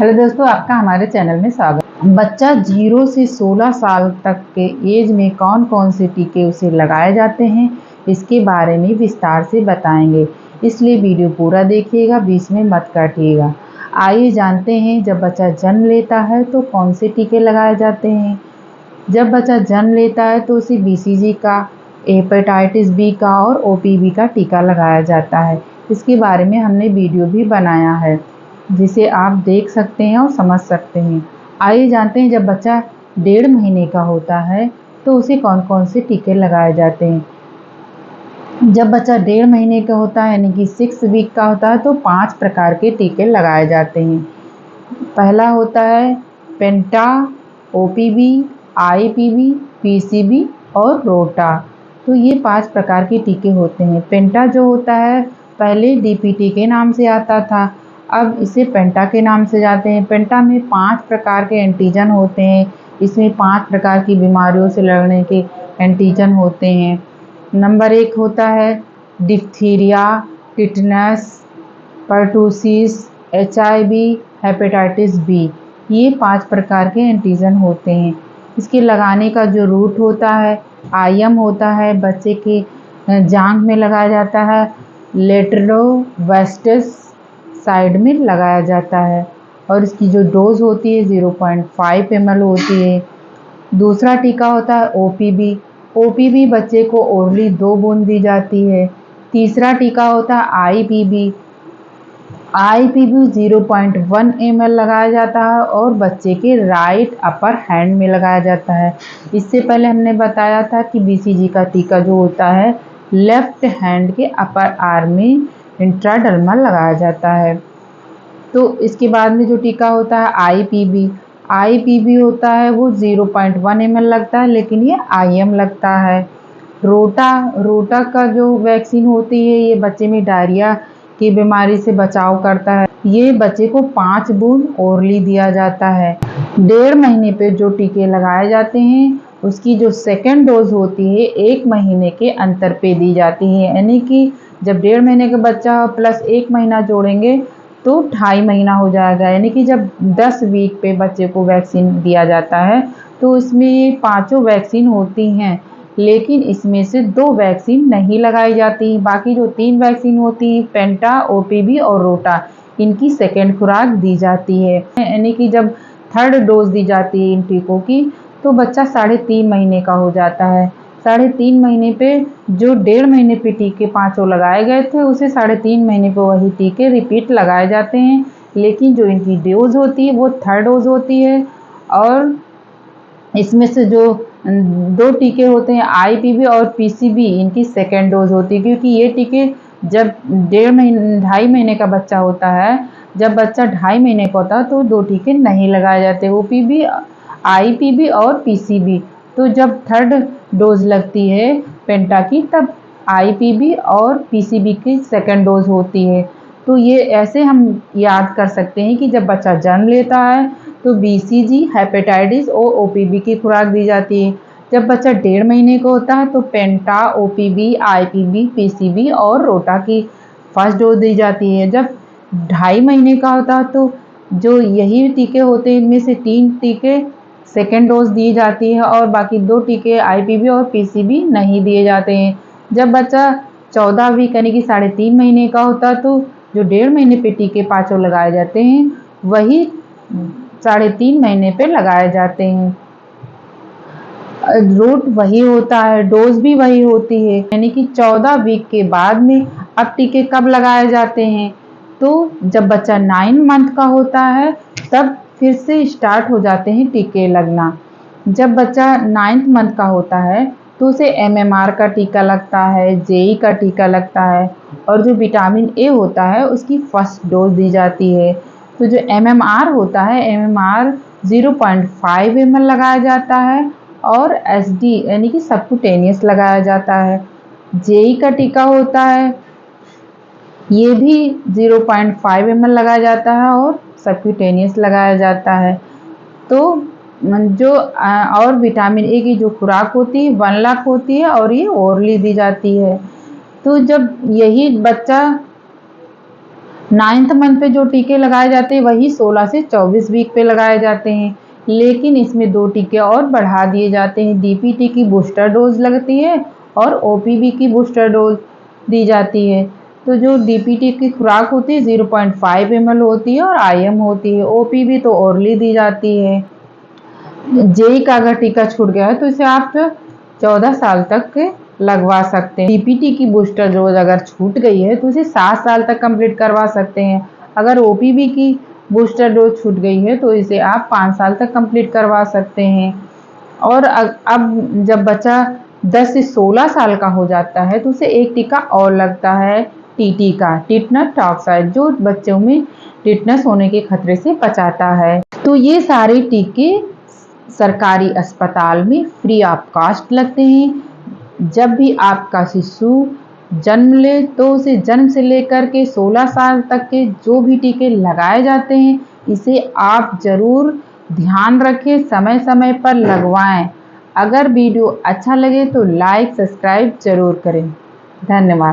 Hello दोस्तों, आपका हमारे चैनल में स्वागत। बच्चा 0 से 16 साल तक के एज में कौन कौन से टीके उसे लगाए जाते हैं, इसके बारे में विस्तार से बताएंगे। इसलिए वीडियो पूरा देखिएगा, बीच में मत काटिएगा। आइए जानते हैं, जब बच्चा जन्म लेता है तो कौन से टीके लगाए जाते हैं। जब बच्चा जन्म लेता है तो उसे BCG का, हेपेटाइटिस बी का और OPV का टीका लगाया जाता है। इसके बारे में हमने वीडियो भी बनाया है, जिसे आप देख सकते हैं और समझ सकते हैं। आइए जानते हैं, जब बच्चा 1.5 महीने का होता है तो उसे कौन कौन से टीके लगाए जाते हैं। जब बच्चा 1.5 महीने का होता है यानी कि 6 वीक का होता है तो 5 प्रकार के टीके लगाए जाते हैं। पहला होता है पेंटा, OPV, IPV, PCV और रोटा। तो ये 5 प्रकार के टीके होते हैं। पेंटा जो होता है पहले DPT के नाम से आता था, अब इसे पेंटा के नाम से जाते हैं। पेंटा में 5 प्रकार के एंटीजन होते हैं। इसमें 5 प्रकार की बीमारियों से लड़ने के एंटीजन होते हैं। नंबर 1 होता है diphtheria, tetanus, pertussis, HIV, hepatitis B. ये 5 प्रकार के एंटीजन होते हैं। इसके लगाने का जो रूट होता है, IM होता है, बच्चे के जांघ में लगाया जाता है, लेटरोवेस्टिस साइड में लगाया जाता है और इसकी जो डोज होती है 0.5 ml होती है। दूसरा टीका होता है OPV। OPV बच्चे को ओरली 2 बूंद दी जाती है। तीसरा टीका होता है IPV। IPV 0.1 ml लगाया जाता है और बच्चे के राइट अपर हैंड में लगाया जाता है। इससे पहले हमने बताया था कि BCG का टीका जो होता है लेफ्ट हैंड के अपर आर्म में इंट्राडर्मल लगाया जाता है। तो इसके बाद में जो टीका होता है IPV होता है वो 0.1 ml लगता है, लेकिन ये IM लगता है। रोटा का जो वैक्सीन होती है ये बच्चे में डायरिया की बीमारी से बचाव करता है। ये बच्चे को 5 बूंद ओरली दिया जाता है। 1.5 महीने पे जो टीके लगाए जाते हैं उसकी जो सेकेंड डोज होती है 1 महीने के अंतर पे दी जाती है, यानी कि जब 1.5 महीने का बच्चा प्लस 1 महीना जोड़ेंगे तो 2.5 महीना हो जाएगा। यानी कि जब 10 वीक पे बच्चे को वैक्सीन दिया जाता है तो इसमें ये 5 वैक्सीन होती हैं, लेकिन इसमें से 2 वैक्सीन नहीं लगाई जाती। बाकी जो 3 वैक्सीन होती हैं पेंटा, OPV और रोटा, इनकी सेकेंड खुराक दी जाती है। यानी कि जब 3rd डोज दी जाती है इन टीकों की तो बच्चा 3.5 महीने का हो जाता है। 3.5 महीने पे जो 1.5 महीने पे टीके 5 लगाए गए थे उसे 3.5 महीने पे वही टीके रिपीट लगाए जाते हैं, लेकिन जो इनकी डोज होती है वो 3rd डोज होती है। और इसमें से जो 2 टीके होते हैं IPV और PCV, इनकी सेकेंड डोज होती है, क्योंकि ये टीके जब 2.5 महीने का बच्चा होता है, जब बच्चा 2.5 महीने का होता है तो 2 टीके नहीं लगाए जाते, OPV, IPV और PCV। तो जब 3rd डोज लगती है पेंटा की तब IPV और PCV की सेकेंड डोज होती है। तो ये ऐसे हम याद कर सकते हैं कि जब बच्चा जन्म लेता है तो BCG, हेपेटाइटिस और OPV की खुराक दी जाती है। जब बच्चा 1.5 महीने का होता है तो पेंटा, OPV, IPV, PCV और रोटा की फर्स्ट डोज दी जाती है। जब 2.5 महीने का होता है तो जो यही टीके होते हैं इनमें से 3 टीके सेकेंड डोज दी जाती है और बाकी 2 टीके IPV और PCV नहीं दिए जाते हैं। जब बच्चा 14 वीक यानी कि 3.5 महीने का होता है तो जो 1.5 महीने पे टीके 5 लगाए जाते हैं वही 3.5 महीने पे लगाए जाते हैं। रूट वही होता है, डोज भी वही होती है, यानी कि 14 वीक के बाद में अब टीके कब लगाए जाते हैं तो जब बच्चा 9 मंथ का होता है तब फिर से स्टार्ट हो जाते हैं टीके लगना। जब बच्चा 9th मंथ का होता है तो उसे MMR का टीका लगता है, JE का टीका लगता है और जो विटामिन A होता है उसकी फर्स्ट डोज दी जाती है। तो जो MMR होता है, MMR 0.5 ml लगाया जाता है और SD यानी कि सबक्यूटेनियस लगाया जाता है। JE का टीका होता है, ये भी 0.5 ml लगाया जाता है और सबक्यूटेनियस लगाया जाता है। तो जो और विटामिन A की जो खुराक होती है 1 लाख होती है और ये ओरली दी जाती है। तो जब यही बच्चा 9th मंथ पे जो टीके लगाए जाते हैं वही 16 से 24 वीक पे लगाए जाते हैं, लेकिन इसमें 2 टीके और बढ़ा दिए जाते हैं। डीपीटी की बूस्टर डोज लगती है और ओपीवी की बूस्टर डोज दी जाती है। तो जो डीपीटी की खुराक होती है 0.5 ml होती है और आईएम होती है। ओपीवी तो ओरली दी जाती है। जेई का अगर टीका छूट गया है तो इसे आप 14 साल तक लगवा सकते हैं। डीपीटी की बूस्टर डोज अगर छूट गई है तो इसे 7 साल तक कंप्लीट करवा सकते हैं। अगर ओपीवी की बूस्टर डोज छूट गई है तो इसे आप 5 साल तक कंप्लीट करवा सकते हैं। और अब जब बच्चा 10 से 16 साल का हो जाता है तो उसे एक टीका और लगता है, टीटी का, टिटनस टॉक्साइड, जो बच्चों में टिटनस होने के खतरे से बचाता है। तो ये सारे टीके सरकारी अस्पताल में फ्री ऑफ कॉस्ट लगते हैं। जब भी आपका शिशु जन्म ले तो उसे जन्म से लेकर के 16 साल तक के जो भी टीके लगाए जाते हैं, इसे आप ज़रूर ध्यान रखें, समय समय पर लगवाएं। अगर वीडियो अच्छा लगे तो लाइक सब्सक्राइब ज़रूर करें। धन्यवाद।